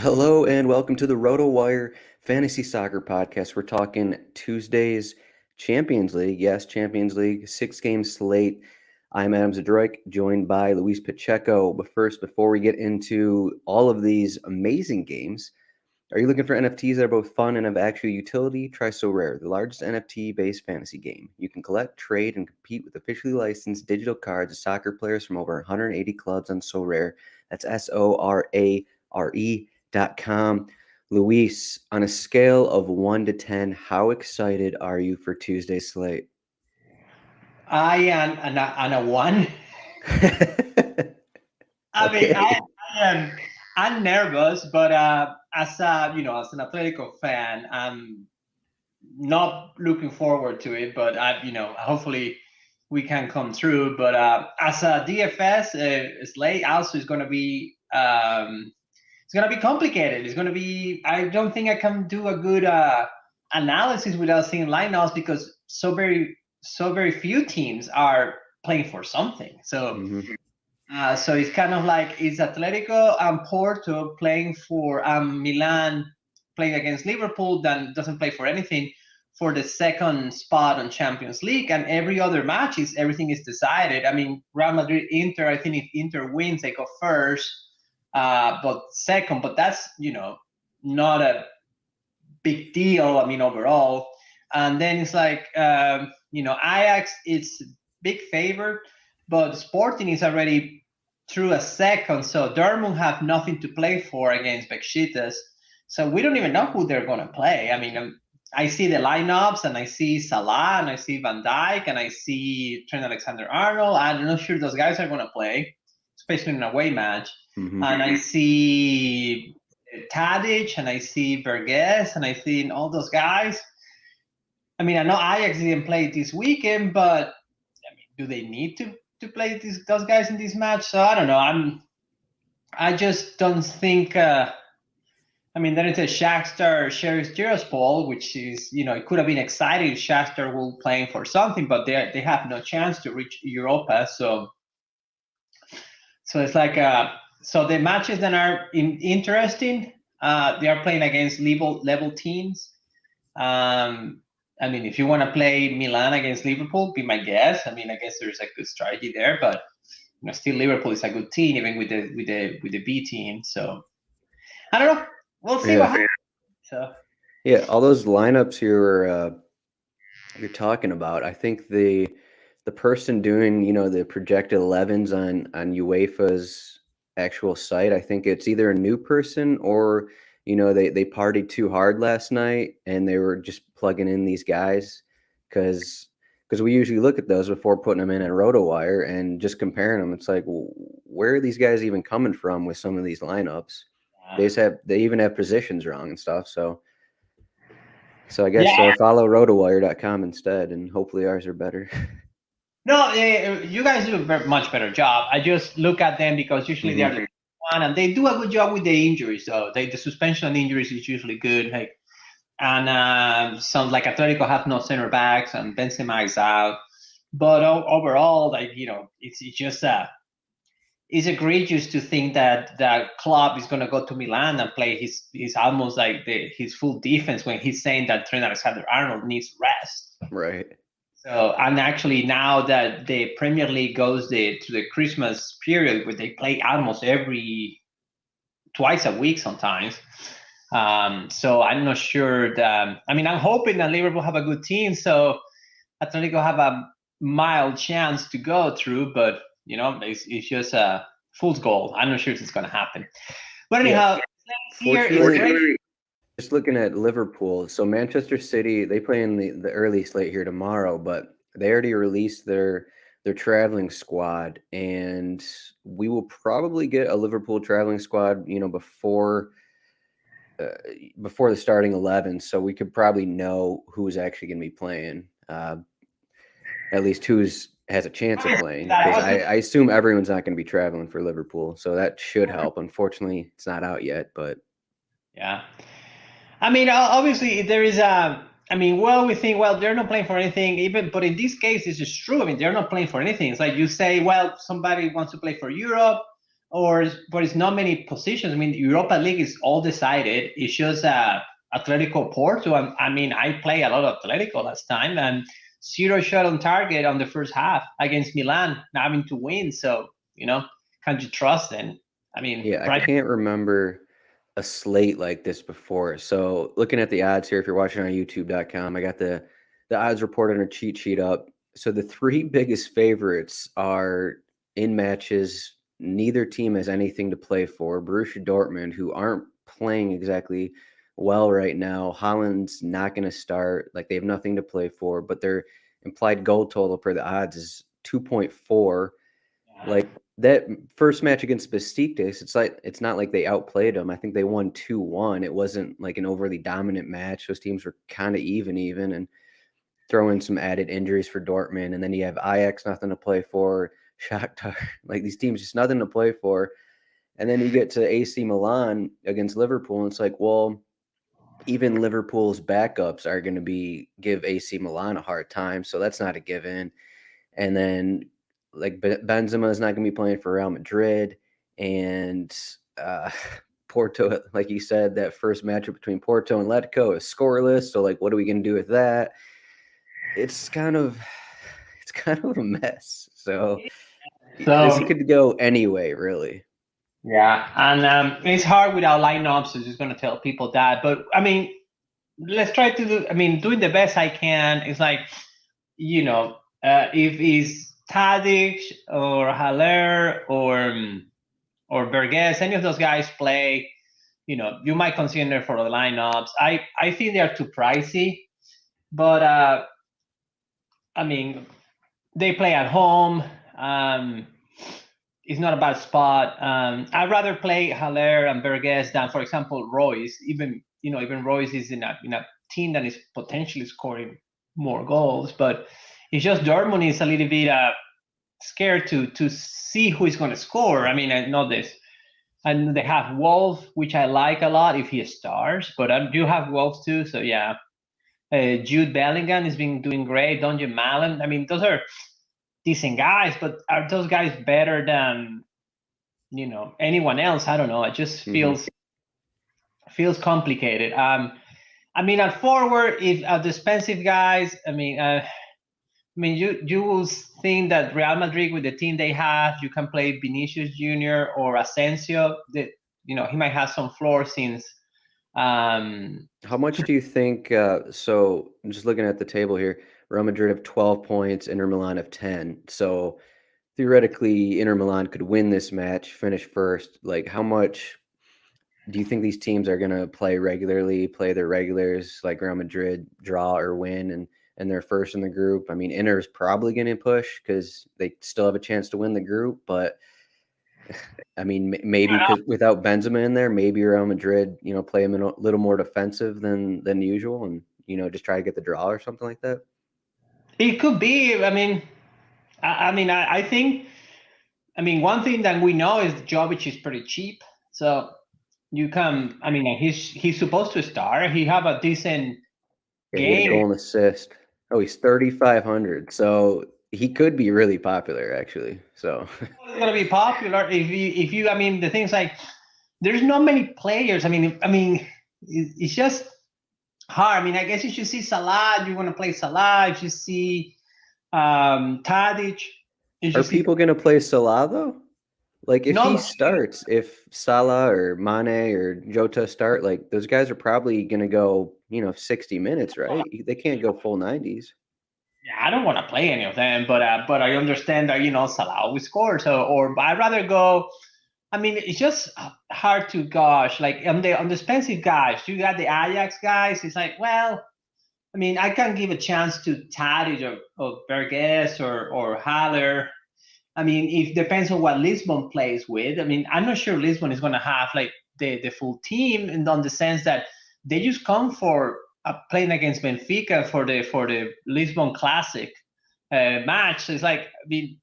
Hello and welcome to the RotoWire Fantasy Soccer Podcast. We're talking Tuesday's Champions League. Yes, Champions League, 6-game slate. I'm Adam Zdroik, joined by Luis Pacheco. But first, before we get into all of these amazing games, are you looking for NFTs that are both fun and have actual utility? Try SoRare, the largest NFT-based fantasy game. You can collect, trade, and compete with officially licensed digital cards of soccer players from over 180 clubs on SoRare. That's SoRare.com. Luis, on a scale of 1 to 10, how excited are you for Tuesday's slate? I am on a one. Okay. I'm nervous, but as as an Atletico fan, I'm not looking forward to it. But hopefully we can come through. But as a DFS slate, also is going to be it's going to be complicated. It's going to be. I don't think I can do a good analysis without seeing lineups because so very few teams are playing for something. So. Mhm. So it's kind of like it's Atletico and Porto playing for Milan playing against Liverpool, then doesn't play for anything for the second spot on Champions League, and every other match is everything is decided. I mean, Real Madrid, Inter. I think if Inter wins, they go first, but second. But that's not a big deal. I mean, overall, and then it's like Ajax is big favorite, but Sporting is already through a second, so Dortmund have nothing to play for against Besiktas. So we don't even know who they're going to play. I mean, I see the lineups and I see Salah and I see Van Dijk and I see Trent Alexander-Arnold. I'm not sure those guys are going to play, especially in an away match. Mhm. And I see Tadic and I see Burgess and I see all those guys. I mean, I know Ajax didn't play this weekend, but I mean, do they need to play those guys in this match? So I don't know. I just don't think. I mean, there is a Shakhtar Sheriff Tiraspol, which is it could have been exciting if Shakhtar were playing for something, but they have no chance to reach Europa. So it's like so the matches that are interesting. They are playing against level teams. I mean, if you want to play Milan against Liverpool, be my guess. I mean, I guess there's a good strategy there, but still Liverpool is a good team, even with the B team. So I don't know. We'll see what Yeah. happens. So Yeah, all those lineups you're talking about. I think the person doing, the projected 11s on UEFA's actual site, I think it's either a new person or, they partied too hard last night and they were just plugging in these guys because we usually look at those before putting them in at RotoWire and just comparing them. It's like, where are these guys even coming from with some of these lineups? They even have positions wrong and stuff. So I guess yeah, follow rotowire.com instead, and hopefully ours are better. no, you guys do a much better job. I just look at them because usually they are Hmm. the one, and they do a good job with the injuries. So the suspension on injuries is usually good. Like, and sounds like Atletico have no center backs, and Benzema is out. But overall, like it's just it's egregious to think that the club is going to go to Milan and play his almost like his full defense when he's saying that Trent Alexander-Arnold needs rest. Right. So, and actually now that the Premier League goes to the Christmas period where they play almost twice a week sometimes. So I'm not sure that. I mean, I'm hoping that Liverpool have a good team, so Atletico have a mild chance to go through. But it's just a fool's goal. I'm not sure if it's going to happen. But Yeah. anyhow, here is Fortunately, just looking at Liverpool, so Manchester City, they play in the early slate here tomorrow, but they already released their traveling squad, and we will probably get a Liverpool traveling squad, uh, before the starting 11, so we could probably know who's actually going to be playing. At least who's has a chance of playing, because I assume everyone's not going to be traveling for Liverpool, so that should help. Unfortunately, it's not out yet, but yeah. I mean, obviously there is a. I mean, well, we think, well, they're not playing for anything, but in this case, this is true. I mean, they're not playing for anything. It's like you say, well, somebody wants to play for Europe, but it's not many positions. I mean, Europa League is all decided. It's just Atletico Porto. I mean, I play a lot of Atletico last time, and 0 shot on target on the first half against Milan, having to win. So, can't you trust them? I mean, Yeah, I right. can't remember a slate like this before. So looking at the odds here, if you're watching on YouTube.com, I got the odds report on a cheat sheet up. So the three biggest favorites are in matches neither team has anything to play for. Borussia Dortmund, who aren't playing exactly well right now. Holland's not going to start. Like they have nothing to play for, but their implied goal total per the odds is 2.4. Like that first match against Besiktas, it's not like they outplayed them. I think they won 2-1. It wasn't like an overly dominant match. Those teams were kind of even, and throw in some added injuries for Dortmund, and then you have Ajax nothing to play for, Shakhtar, like these teams just nothing to play for, and then you get to AC Milan against Liverpool, and it's like, well, even Liverpool's backups are going to give AC Milan a hard time, so that's not a given. And then like Benzema is not going to be playing for Real Madrid, and Porto, like you said, that first matchup between Porto and Atletico is scoreless. So like, what are we going to do with that? It's kind of a mess. So this So could go anyway, really. yeah, and it's hard without lineups. So just gonna tell people that, but I mean, let's try to do. I mean, doing the best I can. It's like, if it's Tadic or Haller or Berges, any of those guys play, you might consider for the lineups. I think they are too pricey, but I mean, they play at home. It's not a bad spot. I'd rather play Haller and Berges than, for example, Royce. Even Royce is in a team that is potentially scoring more goals, but it's just Dortmund is a little bit scared to see who is going to score. I mean, I know this. And they have Wolf, which I like a lot if he stars, but I do have Wolf too. So yeah, Jude Bellingham has been doing great. Donjan Malen. I mean, those are decent guys, but are those guys better than anyone else? I don't know. It just feels complicated. I mean, at forward, if defensive guys, I mean, you will think that Real Madrid with the team they have, you can play Vinicius Junior or Asensio. That he might have some floor since. How much do you think? So I'm just looking at the table here. Real Madrid have 12 points, Inter Milan have 10. So theoretically, Inter Milan could win this match, finish first. Like, how much do you think these teams are going to play regularly, play their regulars, like Real Madrid draw or win, and they're first in the group? I mean, Inter is probably going to push because they still have a chance to win the group, but I mean, maybe because without Benzema in there, maybe Real Madrid, play him in a little more defensive than usual, and just try to get the draw or something like that. It could be. I mean, I think. I mean, one thing that we know is Jovic is pretty cheap, so you can. I mean, he's supposed to start. He have a decent Yeah, he had a game. goal and assist. Oh, he's 3,500, so he could be really popular, actually. So It's gonna be popular if you. I mean, the things like there's not many players. I mean, it's just hard. I mean, I guess you should see Salah. You want to play Salah. You should see Tadic. are people going to play Salah though? Like if he No, starts, if Salah or Mane or Jota start, like those guys are probably going to go, 60 minutes, right? They can't go full 90s. yeah, I don't want to play any of them, but I understand that Salah always scores. Or I'd rather go. I mean, it's just hard to gosh. Like on the expensive guys, you got the Ajax guys. It's like, well, I mean, I can give a chance to Tadic or Berges or Haller. I mean, it depends on what Lisbon plays with. I mean, I'm not sure Lisbon is going to have like the full team, and on the sense that they just come for playing against Benfica for the Lisbon Classic match. So it's like, I mean,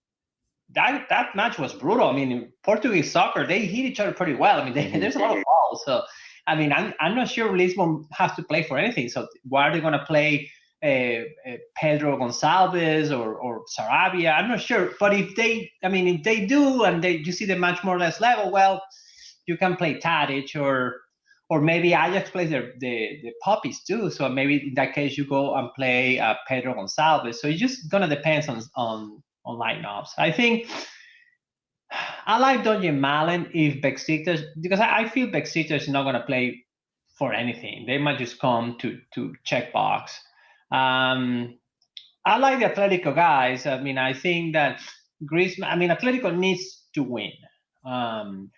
that match was brutal. I mean, in Portuguese soccer, they hit each other pretty well. I mean, there's a lot of balls. So I mean, I'm not sure Lisbon has to play for anything. So why are they going to play Pedro Gonçalves or Sarabia. I'm not sure, but if they do, and you see the match more or less level, well, you can play Tadic or maybe Ajax plays the puppies too. So maybe in that case you go and play Pedro Gonçalves. So it's just gonna depend on lineups. I think I like Donje Malen if Besiktas, because I feel Besiktas is not gonna play for anything. They might just come to check box. I like the Atletico guys. I mean, I think that Griezmann. I mean, Atletico needs to win, and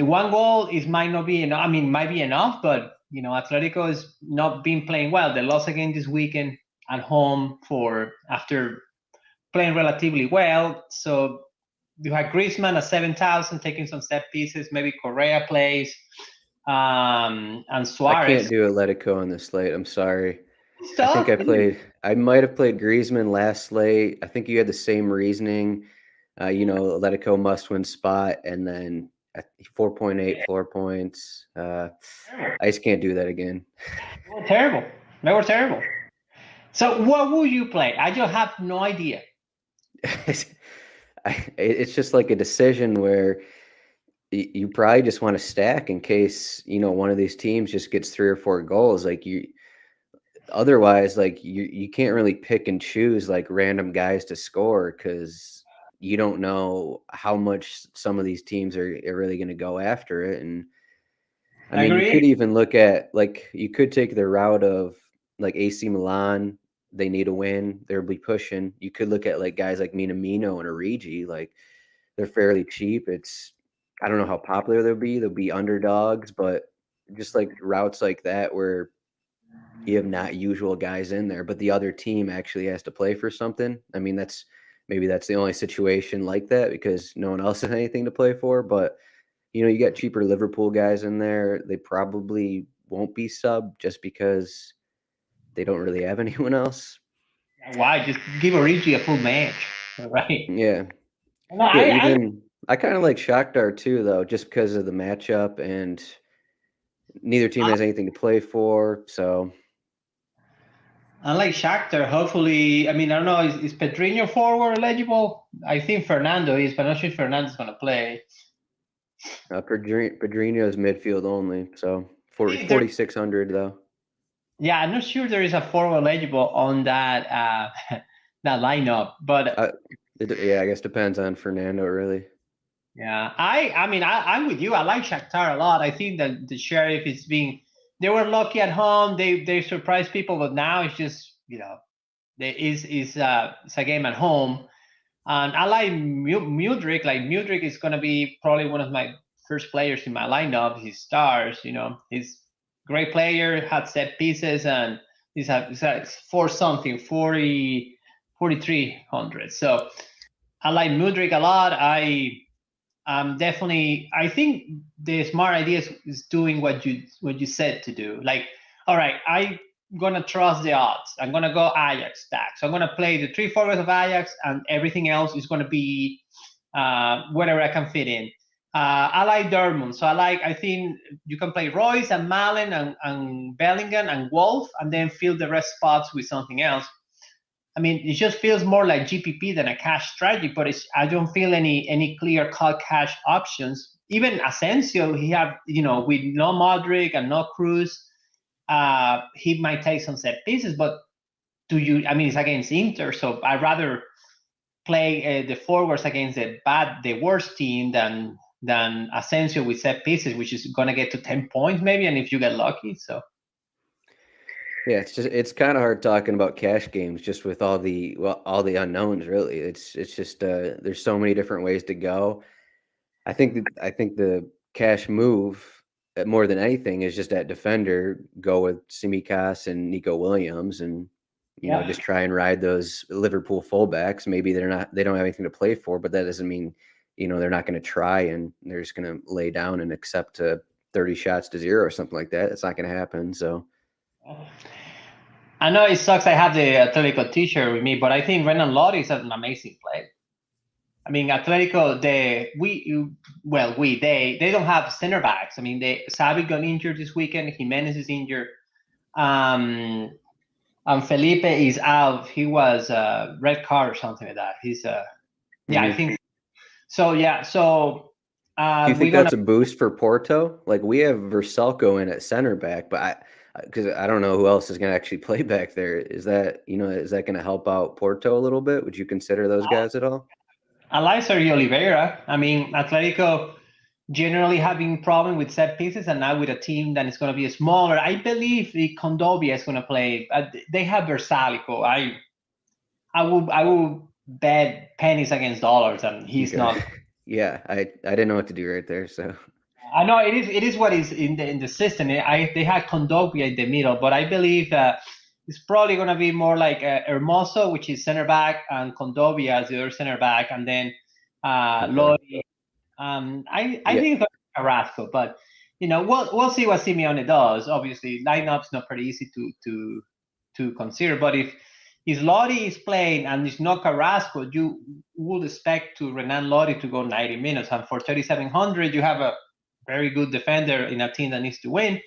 one goal might not be enough. I mean, might be enough, but Atletico has not been playing well. They lost again this weekend at home after playing relatively well. So you have Griezmann at 7,000 taking some set pieces. Maybe Correa plays, and Suarez. I can't do Atletico on this slate. I'm sorry. Stop. I might have played Griezmann last slate. I think you had the same reasoning. Atletico must-win spot, and then 4.8 floor points. I just can't do that again. They were terrible. So what will you play? I just have no idea. It's just like a decision where you probably just want to stack in case one of these teams just gets 3 or 4 goals. Otherwise, you can't really pick and choose like random guys to score because you don't know how much some of these teams are really going to go after it. And I mean, you could even look at you could take the route of like AC Milan. They need a win. They'll be pushing. You could look at like guys like Minamino and Origi. Like they're fairly cheap. I don't know how popular they'll be. They'll be underdogs, but just like routes like that where you have not usual guys in there, but the other team actually has to play for something. I mean, that's the only situation like that because no one else has anything to play for. But you got cheaper Liverpool guys in there. They probably won't be sub just because they don't really have anyone else. Why? Just give Origi a full match, right? Yeah. No, I kind of like Shakhtar too, though, just because of the matchup and neither team has anything to play for. So I like Shakhtar. Hopefully, I mean, I don't know, is Pedrinho forward eligible? I think Fernando is, but I'm not sure if Fernando's going to play. Pedrinho is midfield only, so 4,600 though. Yeah, I'm not sure there is a forward eligible on that that lineup, but I guess depends on Fernando really. Yeah, I'm with you. I like Shakhtar a lot. I think that the Sheriff they were lucky at home. They surprised people, but now it's just it's a game at home. And I like Mudryk. Like Mudryk is going to be probably one of my first players in my lineup. He stars. He's a great player. Had set pieces and he's for something 4,300. So I like Mudryk a lot. I think the smart idea is doing what you said to do. Like, all right, I'm gonna trust the odds. I'm gonna go Ajax stack. So I'm gonna play the 3 forwards of Ajax, and everything else is gonna be whatever I can fit in. I like Dortmund, so I think you can play Royce and Malen and Bellingham and Wolf, and then fill the rest spots with something else. I mean, it just feels more like GPP than a cash strategy, but I don't feel any clear-cut cash options. Even Asensio, he have with no Modric and no Cruz, he might take some set pieces. But it's against Inter, so I'd rather play the forwards against the worst team than Asensio with set pieces, which is gonna get to 10 points maybe, and if you get lucky, so. Yeah, it's kind of hard talking about cash games just with all the unknowns. Really, it's just there's so many different ways to go. I think the cash move more than anything is just that defender. Go with Tsimikas and Nico Williams, and just try and ride those Liverpool fullbacks. Maybe they don't have anything to play for, but that doesn't mean they're not going to try and they're just going to lay down and accept 30 shots to 0 or something like that. It's not going to happen. So. I know it sucks I have the Atletico t-shirt with me, but I think Renan Lodi is an amazing play. I mean, Atletico, they don't have center backs. I mean, Xavi got injured this weekend. Jimenez is injured. Um, and Felipe is out. He was red card or something like that. He's yeah, I think so. Yeah, so Do you think we're gonna. that's a boost for Porto? Like we have Versalco in at center back, but because I don't know who else is going to actually play back there. Is that going to help out Porto a little bit? Would you consider those guys at all? I like Sergio Oliveira. I mean, Atletico generally having problem with set pieces, and now with a team that is going to be smaller. I believe the Condovia is going to play. They have Versalico. I will bet pennies against dollars, and he's Okay. not. Yeah, I didn't know what to do right there. So I know it is what is in the system. They had Condovia in the middle, but I believe it's probably going to be more like Hermoso, which is center back, and Condovia as the other center back, and then okay. Lodi. I Yeah, think it's Carrasco, but we'll see what Simeone does. Obviously, lineup's not pretty easy to consider, but if Lodi is playing and it's not Carrasco, you would expect to Renan Lodi to go 90 minutes, and for 3,700, you have a very good defender in a team that needs to win.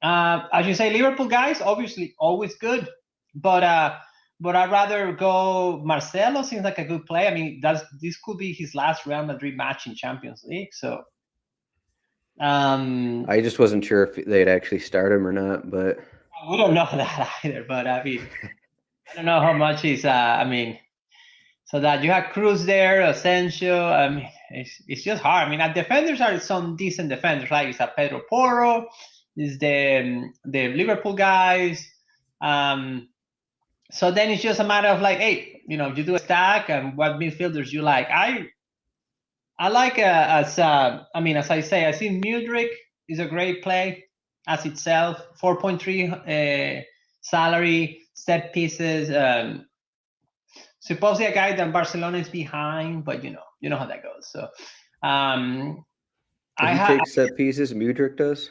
As you say, Liverpool guys, obviously always good, but I'd rather go. Marcelo seems like a good play. I mean, this could be his last Real Madrid match in Champions League, so I just wasn't sure if they'd actually start him or not, but we don't know that either. But I mean, I don't know how much he's. I mean, so that you have Cruz there, Asensio. I mean, it's just hard. I mean, defenders are some decent defenders, right? It's a Pedro Porro, is the Liverpool guys. So then it's just a matter of like, hey, you do a stack and what midfielders you like. I like as I say, I think Mudryk is a great play as itself. 4.3 salary, set pieces. Supposedly a guy that Barcelona is behind, but you know how that goes. So he takes set pieces. Mudryk does.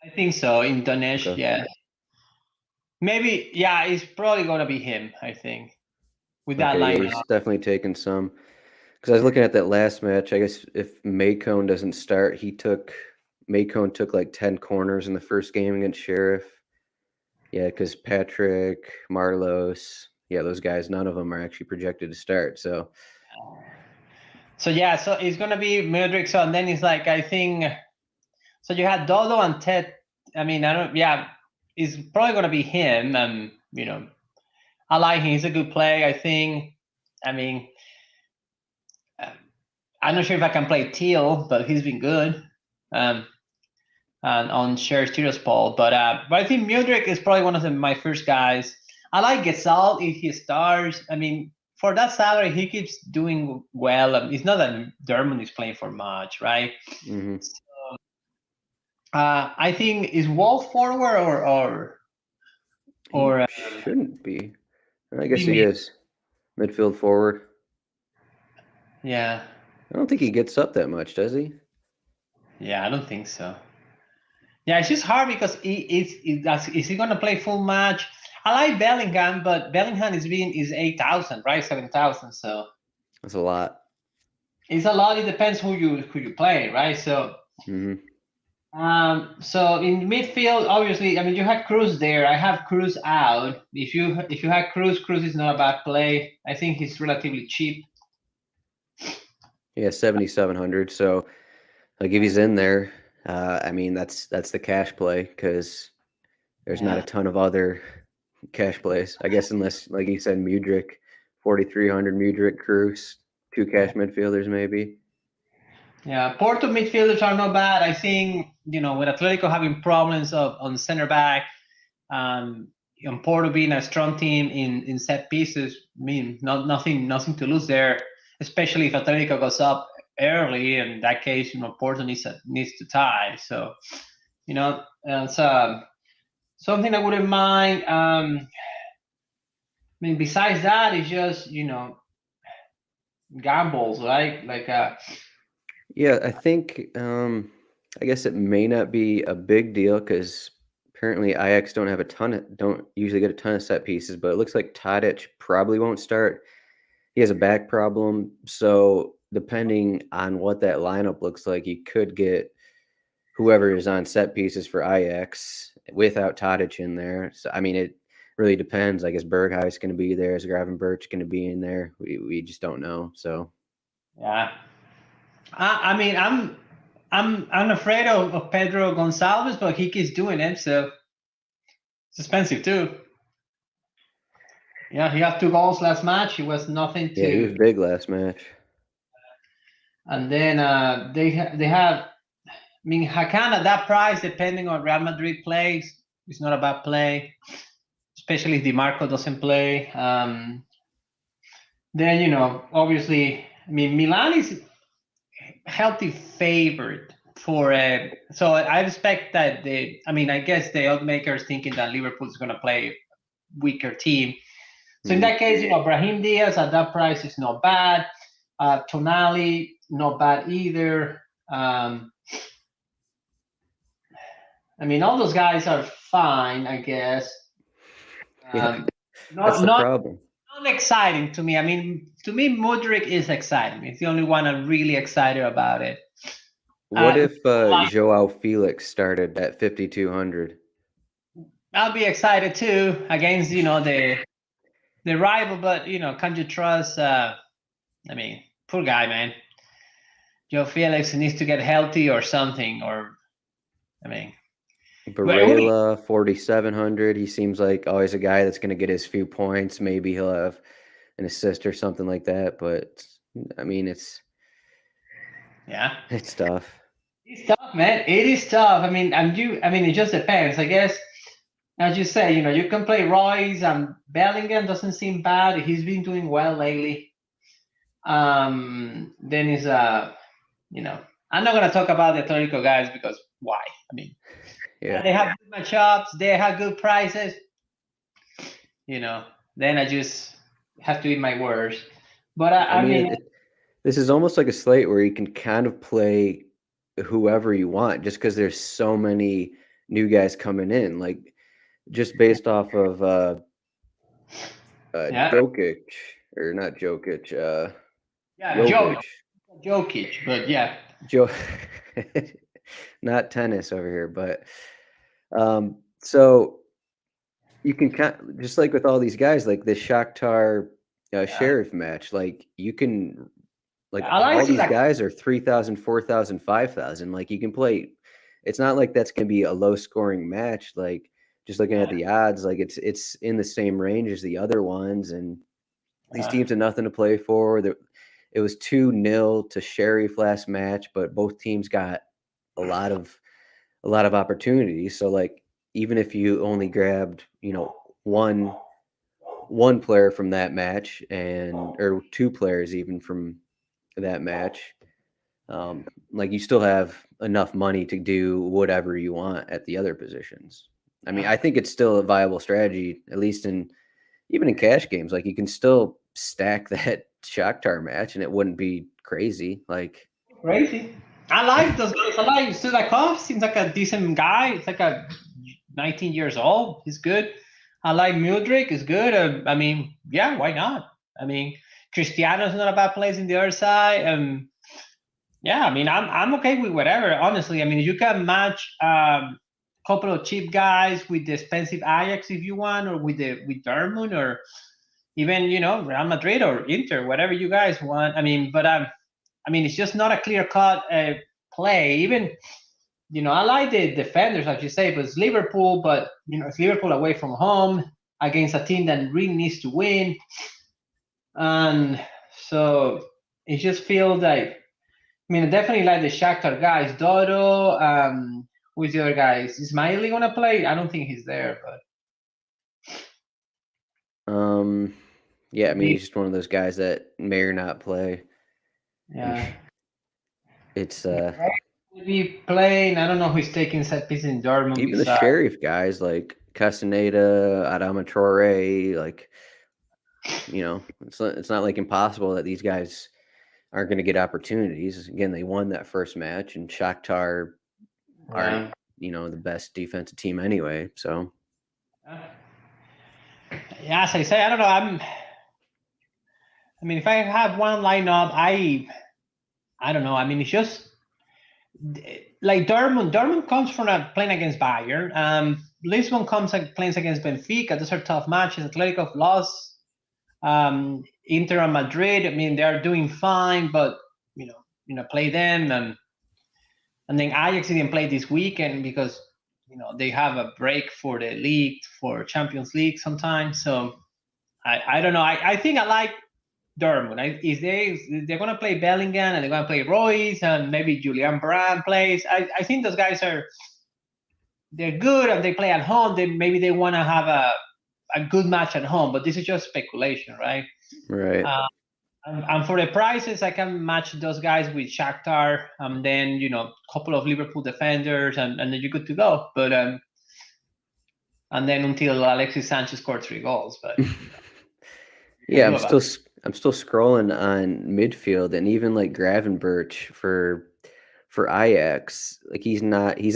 I think so. In Donetsk, Okay. yeah. Maybe, yeah, it's probably gonna be him, I think, with that Okay, yeah, lineup. he's definitely taken some. Because I was looking at that last match. I guess if Maycone doesn't start, Maycone took like 10 corners in the first game against Sheriff. Yeah, because Patrick, Marlos, yeah, those guys, none of them are actually projected to start. So yeah, so it's gonna be Mudryk. So and then it's like I think. So you had Dodo and Ted. I mean, I don't. Yeah, it's probably gonna be him. I like him. He's a good play. I think. I mean, I'm not sure if I can play Teal, but he's been good. And on shared Tiraspol, but I think Mudryk is probably one of my first guys. I like Gesal if he starts. I mean, for that salary, he keeps doing well. It's not that Dermot is playing for much, right? mhm. So, I think is Wolf forward He or shouldn't be. I guess be he me. is midfield forward. Yeah, I don't think he gets up that much, does he? I don't think so. Yeah, it's just hard because is he gonna play full match? I like Bellingham, but Bellingham is 8,000, right? 7,000. So That's a lot. it's a lot. It depends who you play, right? So Hmm. so in midfield, obviously, I mean you had Cruz there. I have Cruz out. If you had Cruz is not a bad play. I think he's relatively cheap. Yeah, 7,700. So like if he's in there, I mean that's the cash play because there's not a Yeah. ton of other cash plays. I guess unless like you said, Mudryk, 4,300 Mudryk, Cruz, two cash midfielders maybe. Yeah, Porto midfielders are not bad. I think with Atletico having problems on center back, and Porto being a strong team in set pieces, I mean nothing to lose there. Especially if Atletico goes up early. In that case, Porto needs to tie. So it's something I wouldn't mind. I mean, besides that, it's just gambles, right? Like Yeah, I think I guess it may not be a big deal because apparently Ajax don't usually get a ton of set pieces, but it looks like Tadic probably won't start. He has a back problem, so depending on what that lineup looks like, you could get whoever is on set pieces for Ajax without Tadic in there. So I mean, it really depends. I guess Berghuis going to be there. Is Gravenberch going to be in there? We just don't know. So Yeah. I mean, I'm afraid of Pedro Gonçalves, but he keeps doing it, so it's expensive too. Yeah, he had 2 goals last match. He was nothing to. yeah, he was big last match. And then they have. I mean, Hakan at that price, depending on Real Madrid plays, it's not a bad play, especially if DiMarco doesn't play. Then obviously, I mean, Milan is healthy favorite for so I expect that I guess the oddmakers thinking that Liverpool is going to play a weaker team. So in that case, Brahim Diaz at that price is not bad. Tonali, not bad either. I mean, all those guys are fine, I guess. Yeah, that's the problem. Not exciting to me. I mean, to me, Mudryk is exciting. It's the only one I'm really excited about it. What if Joao Felix started at 5,200? I'll be excited too against the rival, but can't you trust? I mean, poor guy, man. Joe Felix needs to get healthy or something, or I mean. Barella, 4,700. He seems like always a guy that's going to get his few points. Maybe he'll have an assist or something like that. But I mean, it's tough. It's tough, man. It is tough. I mean, it just depends. I guess, as you say, you can play Royce and Bellingham doesn't seem bad. He's been doing well lately. Then is I'm not gonna talk about the Atletico guys because why? I mean, they have good matchups, they have good prices. Then I just have to eat my words. But I mean this is almost like a slate where you can kind of play whoever you want, just because there's so many new guys coming in, like just based off of Jokic or not Jokic. Jokic, but yeah. Not tennis over here, but so you can just like with all these guys, like the Shakhtar Sheriff match, like you can all these guys are 3,000, 4,000, 5,000. Like you can play. It's not like that's going to be a low scoring match. Like just looking at the odds, like it's in the same range as the other ones, and these teams have nothing to play for. It was 2-0 to Sheriff last match, but both teams got a lot of opportunities. So like even if you only grabbed one player from that match or 2 players even from that match, like you still have enough money to do whatever you want at the other positions. I mean, I think it's still a viable strategy, at least even in cash games. Like you can still stack that Shakhtar match and it wouldn't be crazy. Like crazy. I like those guys. I like Sudakov. Seems like a decent guy. It's like a 19 years old. He's good. I like Mudryk. Is good. I mean, yeah, why not? I mean, Cristiano's not a bad place in the other side. Yeah, I mean, I'm okay with whatever. Honestly, I mean, you can match a couple of cheap guys with the expensive Ajax if you want, or with Dortmund, or even Real Madrid or Inter, whatever you guys want. I mean, but I mean, it's just not a clear cut play. Even I like the defenders, like you say, but it's Liverpool. But it's Liverpool away from home against a team that really needs to win, and so it just feels like. I mean, I definitely like the Shakhtar guys. Dodo, who's the other guy? Is Ismaili gonna play? I don't think he's there, but yeah, I mean, he's just one of those guys that may or not play. Yeah, it's maybe playing. I don't know who's taking set pieces in Dortmund. Even the Sheriff guys like Castaneda, Adama Traore, like it's not like impossible that these guys aren't going to get opportunities. Again, they won that first match, and Shakhtar aren't the best defensive team anyway. So yeah, as I say, I don't know. I mean, if I have one lineup, I don't know. I mean, it's just like Dortmund comes from playing against Bayern. Lisbon comes plays against Benfica. Those are tough matches. Atletico have lost. Inter and Madrid. I mean, they are doing fine, but play them, and then Ajax didn't play this weekend because they have a break for the league, for Champions League sometimes. So I don't know. I think I like Dortmund. If they're gonna play Bellingham and they're gonna play Royce and maybe Julian Brand plays, I think those guys they're good and they play at home. Maybe they want to have a good match at home, but this is just speculation, right? Right. And for the prices, I can match those guys with Shakhtar, and then a couple of Liverpool defenders, and then you're good to go. But and then until Alexis Sanchez scored 3 goals, but yeah, I'm still scrolling on midfield, and even like Gravenberch for Ajax, like he's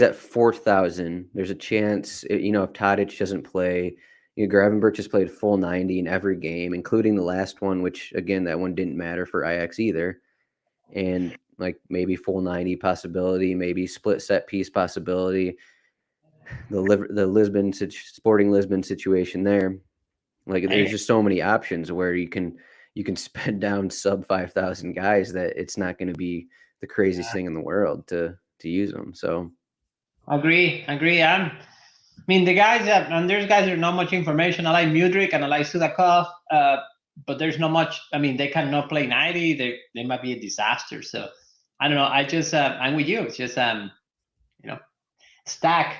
at 4,000. There's a chance, if Tadic doesn't play, Gravenberch has played full 90 in every game, including the last one, which again, that one didn't matter for Ajax either. And like maybe full 90 possibility, maybe split set piece possibility. The Sporting Lisbon situation there. Like there's just so many options where you can spend down sub 5,000 guys that it's not going to be the craziest thing in the world to use them. So agree. I mean, the guys and there's guys that are not much information. I like Mudryk and I like Sudakov, but there's not much. I mean, they cannot play 90. They might be a disaster. So I don't know. I just I'm with you. It's just stack.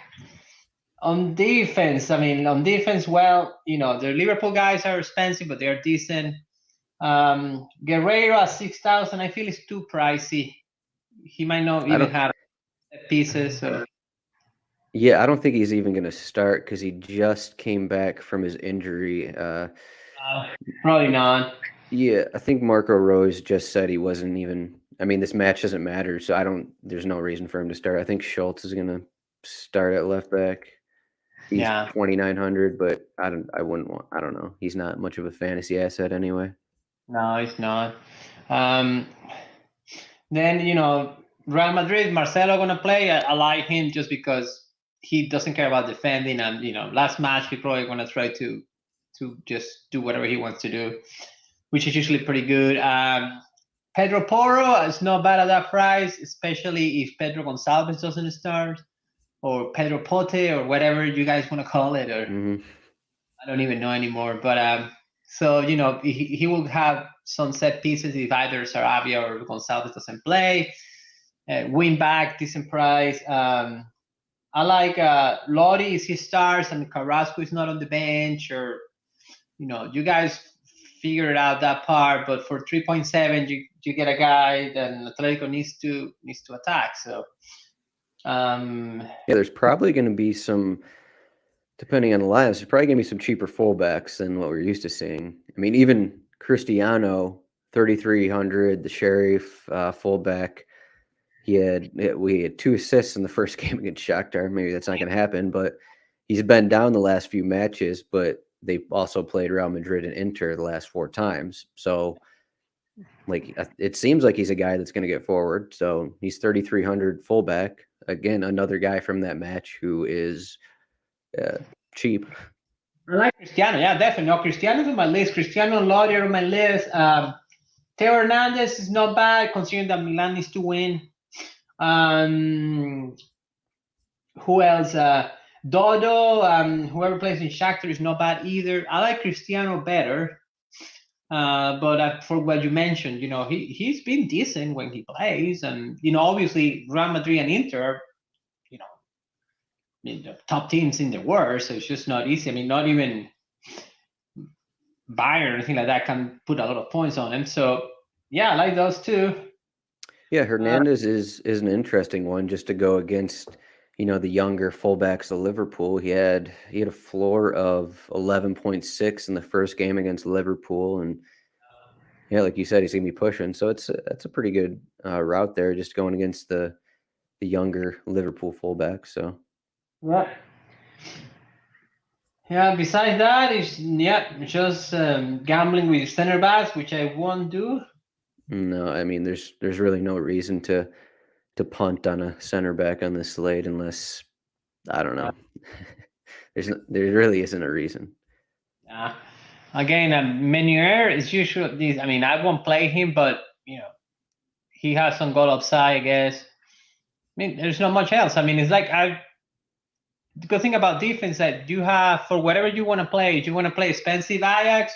On defense, well, the Liverpool guys are expensive, but they're decent. Guerreiro at 6,000, I feel it's too pricey. He might not even have pieces. So. Yeah, I don't think he's even going to start because he just came back from his injury. Probably not. Yeah, I think Marco Rose just said he wasn't even. I mean, this match doesn't matter, so there's no reason for him to start. I think Schultz is going to start at left back. He's 2,900, but I don't know. He's not much of a fantasy asset anyway. No, he's not. Then Real Madrid, Marcelo gonna play. I like him just because he doesn't care about defending, and last match he probably gonna try to just do whatever he wants to do, which is usually pretty good. Pedro Porro is not bad at that price, especially if Pedro Gonçalves doesn't start, or Pedro Pote, or whatever you guys want to call it, or I don't even know anymore. But so he will have some set pieces if either Sarabia or Gonçalves doesn't play. Win back, decent price. I like Lodi if he starts and Carrasco is not on the bench, or you guys figure it out that part. But for 3.7, you get a guy that Atletico needs to attack. So yeah, there's probably going to be some, depending on the lineups, there's probably going to be some cheaper fullbacks than what we're used to seeing. I mean, even Cristiano, 3,300, the Sheriff fullback. We had 2 assists in the first game against Shakhtar. Maybe that's not going to happen, but he's been down the last few matches, but they also played Real Madrid and Inter the last 4 times. So like it seems like he's a guy that's going to get forward. So he's 3,300 fullback. Again, another guy from that match who is cheap. I like Cristiano. Yeah, definitely. No, Cristiano's on my list. Cristiano and Lodi are on my list. Theo Hernandez is not bad considering that Milan needs to win. Who else? Dodo, whoever plays in Shakhtar is not bad either. I like Cristiano better. But for what you mentioned, he's been decent when he plays, and obviously Real Madrid and Inter, the top teams in the world, so it's just not easy. I mean, not even Bayern or anything like that can put a lot of points on him. So yeah, I like those two. Yeah, Hernandez is an interesting one just to go against, the younger fullbacks of Liverpool. He had a floor of 11.6 in the first game against Liverpool, and yeah, like you said, he's gonna be pushing. So that's a pretty good route there, just going against the younger Liverpool fullbacks. So yeah. Besides that, it's just gambling with center backs, which I won't do. No, I mean there's really no reason to to punt on a center back on the slate unless I don't know. There really isn't a reason. Again, Meunier is usually. I mean, I won't play him, but he has some goal upside, I guess. I mean, there's not much else. I mean, it's like the good thing about defense that you have for whatever you want to play. If you want to play expensive Ajax,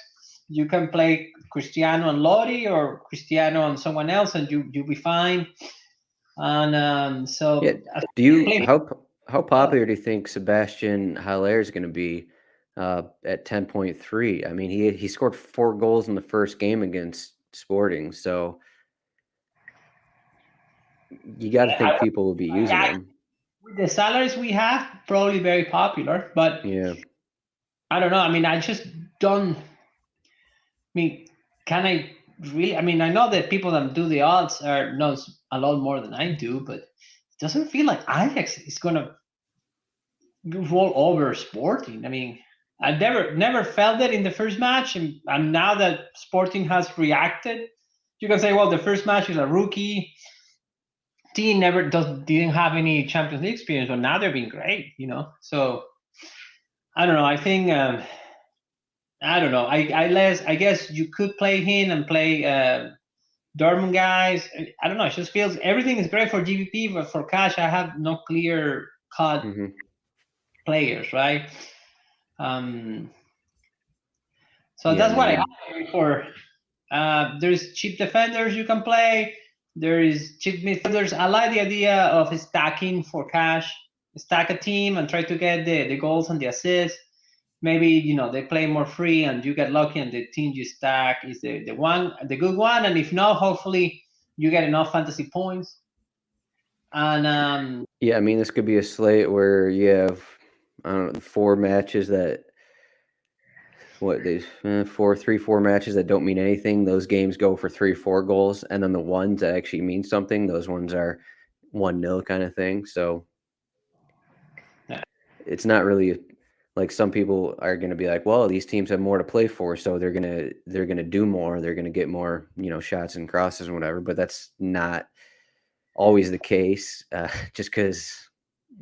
you can play Cristiano and Lodi or Cristiano and someone else, and you'll be fine. And so, how popular do you think Sebastian Haller is going to be at 10.3? I mean, he scored 4 goals in the first game against Sporting, so you got to think people will be using him. With the salaries we have, probably very popular, but yeah, I don't know. I mean, I just don't. I mean, can I really? I mean, I know that people that do the odds knows a lot more than I do, but it doesn't feel like Ajax is gonna roll over Sporting. I mean, I never felt it in the first match, and now that Sporting has reacted, you can say, well, the first match is a rookie team, didn't have any Champions League experience, but now they're being great, So I don't know. I think I don't know. I guess you could play him and play Dortmund guys. I don't know. It just feels everything is great for GBP, but for cash, I have no clear cut players, right? So that's what I have for. There's cheap defenders you can play. There is cheap midfielders. I like the idea of stacking for cash. Stack a team and try to get the goals and the assists. Maybe they play more free and you get lucky, and the team you stack is the good one. And if not, hopefully you get enough fantasy points. And I mean, this could be a slate where you have 4 matches that. There's 4 matches that don't mean anything. Those games go for 3-4 goals, and then the ones that actually mean something, those ones are 1-0 kind of thing. So it's not really like some people are going to be like, well, these teams have more to play for, so they're gonna do more. They're gonna get more, shots and crosses and whatever. But that's not always the case. Just because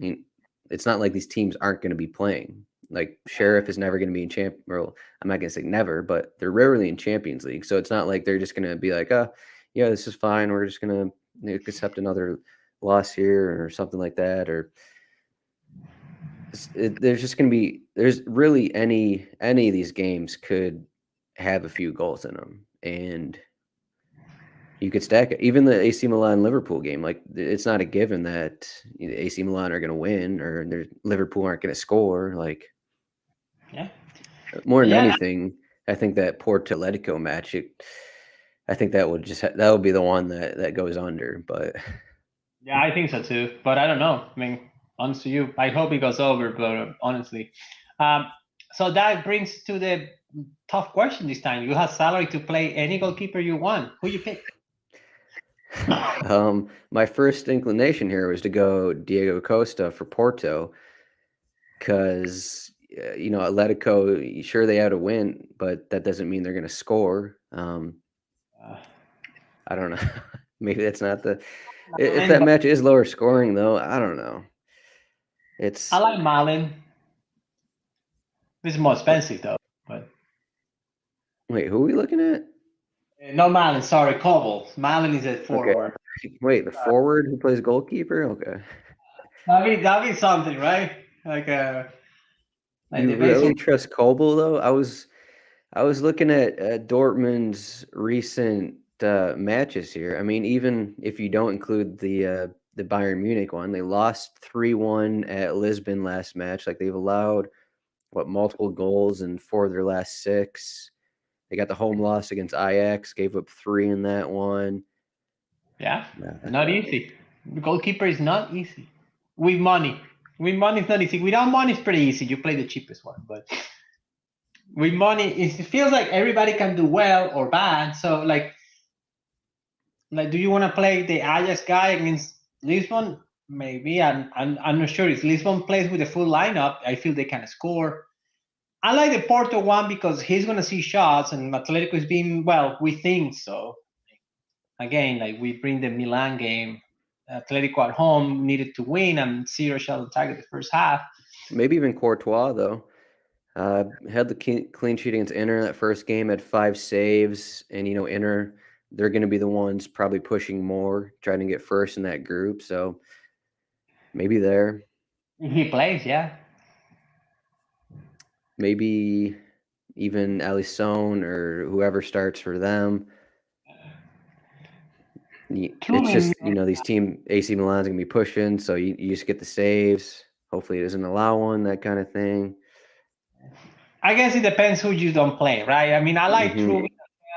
it's not like these teams aren't going to be playing. Like Sheriff is never going to be in well, I'm not going to say never, but they're rarely in Champions League. So it's not like they're just going to be like, yeah, this is fine. We're just going to accept another loss here or something like that. Or there's really any of these games could have a few goals in them, and you could stack it. Even the AC Milan Liverpool game, like it's not a given that AC Milan are going to win or Liverpool aren't going to score. Like, more than anything, I think that Porto Atletico match. I think that would be the one that goes under. But I think so too. But I don't know. I mean, honest to you, I hope it goes over. But honestly, so that brings to the tough question this time. You have salary to play any goalkeeper you want. Who you pick? My first inclination here was to go Diego Costa for Porto, because Atletico, sure, they had a win, but that doesn't mean they're going to score. I don't know. Maybe that's not if that match is lower scoring, though. I don't know. I like Malin. This is more expensive though. But wait, who are we looking at? No, Malin. Sorry, Koval. Malin is a forward. Okay. Wait, the forward who plays goalkeeper? Okay. That'd be something, right? Like you really trust Koval though? I was looking at Dortmund's recent matches here. I mean, even if you don't include the Bayern Munich one, they lost 3-1 at Lisbon last match. Like, they've allowed multiple goals in 4 of their last 6. They got the home loss against Ajax, gave up 3 in that one. Yeah. Not easy. The goalkeeper is not easy. With money it's not easy. Without money, it's pretty easy. You play the cheapest one, but with money, it feels like everybody can do well or bad. So like, do you want to play the Ajax guy against Lisbon? Maybe. I'm not sure. If Lisbon plays with a full lineup, I feel they can score. I like the Porto one because he's going to see shots, and Atletico is being, well, we think so. Again, like we bring the Milan game Atletico at home needed to win, and zero shot on target the first half. Maybe even Courtois, though. Had the clean sheet against Inter that first game, had 5 saves, and Inter, they're going to be the ones probably pushing more, trying to get first in that group. So maybe there. He plays, yeah. Maybe even Alisson or whoever starts for them. It's just these team AC Milan's gonna be pushing, so you just get the saves. Hopefully, it doesn't allow one, that kind of thing. I guess it depends who you don't play, right? I mean, I like True as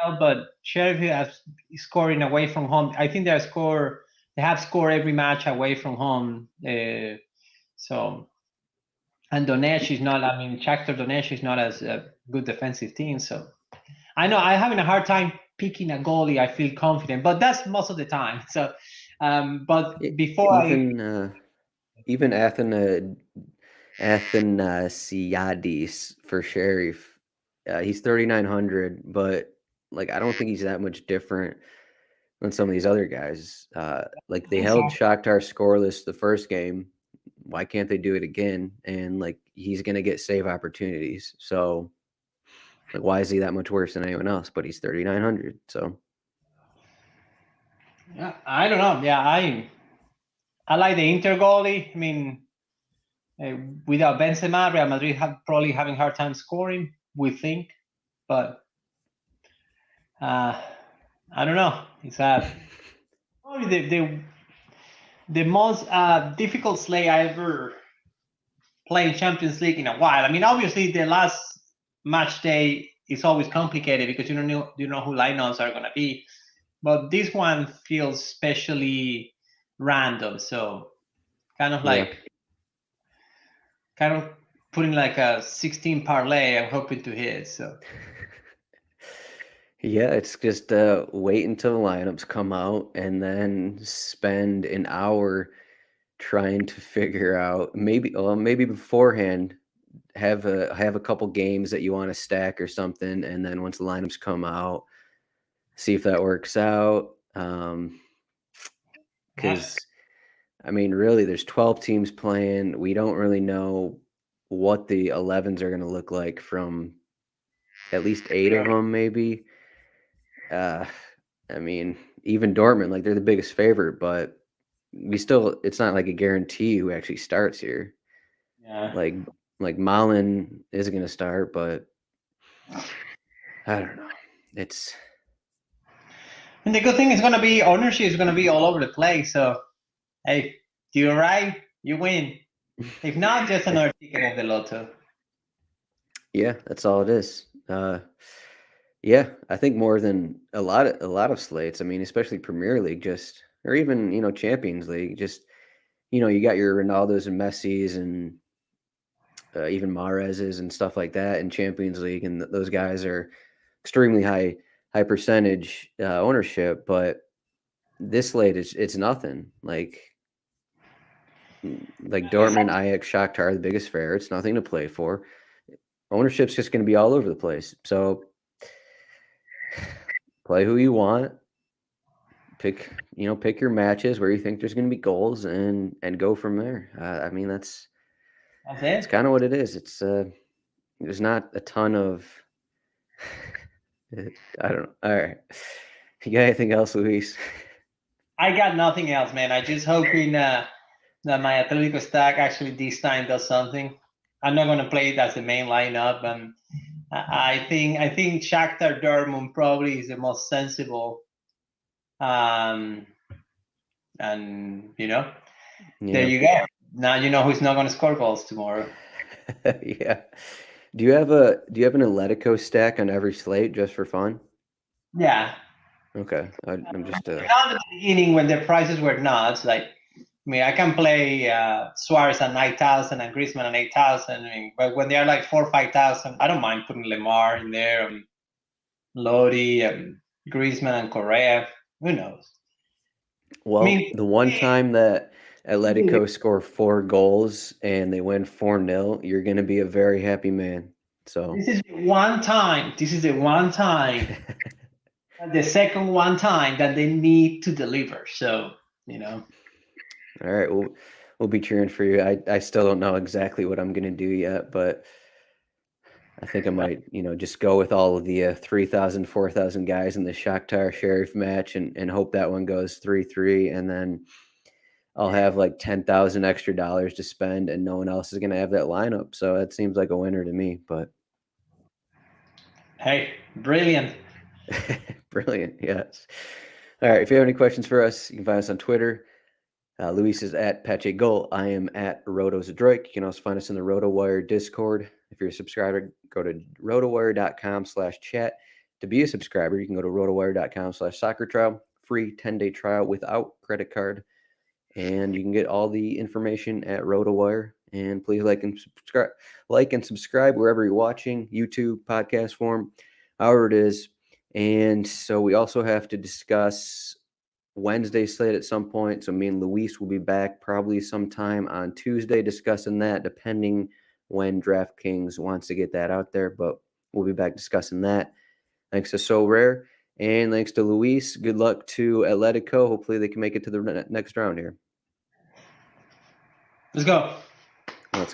well, but Sheriff is scoring away from home. I think they have scored every match away from home. So, and Donetsk is not. I mean, Shakhtar Donetsk is not as a good defensive team. So, I know I'm having a hard time picking a goalie. I feel confident, but that's most of the time. So, but before even Athanasiadis for Sheriff, he's 3,900, but I don't think he's that much different than some of these other guys. They held Shakhtar scoreless the first game. Why can't they do it again? And he's gonna get save opportunities. So why is he that much worse than anyone else? But he's 3,900. So yeah, I don't know. Yeah, I like the Inter goalie. I mean, without Benzema, Real Madrid probably having a hard time scoring, we think. But I don't know. It's probably the most difficult slate I ever played in Champions League in a while. I mean, obviously the last match day is always complicated because you don't know who lineups are gonna be. But this one feels especially random. So kind of putting like a 16 parlay. I'm hoping to hit. So yeah, it's just wait until the lineups come out and then spend an hour trying to figure out maybe beforehand have a couple games that you want to stack or something, and then once the lineups come out, see if that works out. Because I mean, really, there's 12 teams playing. We don't really know what the 11s are going to look like from at least 8 of them, maybe. I mean, even Dortmund, they're the biggest favorite, but it's not like a guarantee who actually starts here. Yeah. Like Malin is going to start, but I don't know. And the good thing is going to be ownership is going to be all over the place. So, hey, do you right, you win. If not, just another ticket of the lotto. Yeah, that's all it is. Yeah, I think more than a lot of slates. I mean, especially Premier League, or even Champions League. You got your Ronaldos and Messis and even Mahrez's and stuff like that in Champions League, and those guys are extremely high percentage ownership. But this slate it's nothing. Like Dortmund, Ajax, Shakhtar, the biggest favorites. Nothing to play for. Ownership's just going to be all over the place. So play who you want. Pick your matches where you think there's going to be goals and go from there. I mean, that's kind of what it is. It's there's not a ton of I don't know. All right, you got anything else, Luis? I got nothing else, man. I just hoping that my Atletico stack actually this time does something. I'm not going to play it as the main lineup, and I think Shakhtar Dortmund probably is the most sensible. And there you go. Now you know who's not going to score goals tomorrow. Yeah. Do you have an Atletico stack on every slate just for fun? Yeah. Okay. I'm just not at the beginning when the prices were nuts. I can play Suarez at 9,000 and Griezmann at 8,000. But when they are like 4,000 or 5,000, I don't mind putting Lemar in there, and Lodi, and Griezmann and Correa. Who knows? Well, the one time that Atletico score 4 goals and they win 4-0, you're going to be a very happy man. So this is the one time. The second one time that they need to deliver. So All right, we'll be cheering for you. I still don't know exactly what I'm gonna do yet, but I think I might, just go with all of the 3,000, 4,000 guys in the Shakhtar Sheriff match and hope that one goes 3-3, and then I'll have like 10,000 extra dollars to spend, and no one else is gonna have that lineup. So that seems like a winner to me. But Hey, brilliant. brilliant, yes. All right, if you have any questions for us, you can find us on Twitter. Luis is at Pacheco. I am at Zdroik. You can also find us in the RotoWire Discord. If you're a subscriber, go to rotowire.com/chat. To be a subscriber, you can go to rotowire.com/soccer trial. Free 10-day trial without credit card. And you can get all the information at RotoWire. And please like and subscribe wherever you're watching, YouTube, podcast form, however it is. And so we also have to discuss Wednesday slate at some point. So me and Luis will be back probably sometime on Tuesday discussing that, depending when DraftKings wants to get that out there. But we'll be back discussing that. Thanks to So Rare, and thanks to Luis. Good luck to Atletico. Hopefully they can make it to the next round here. Let's go. Let's go.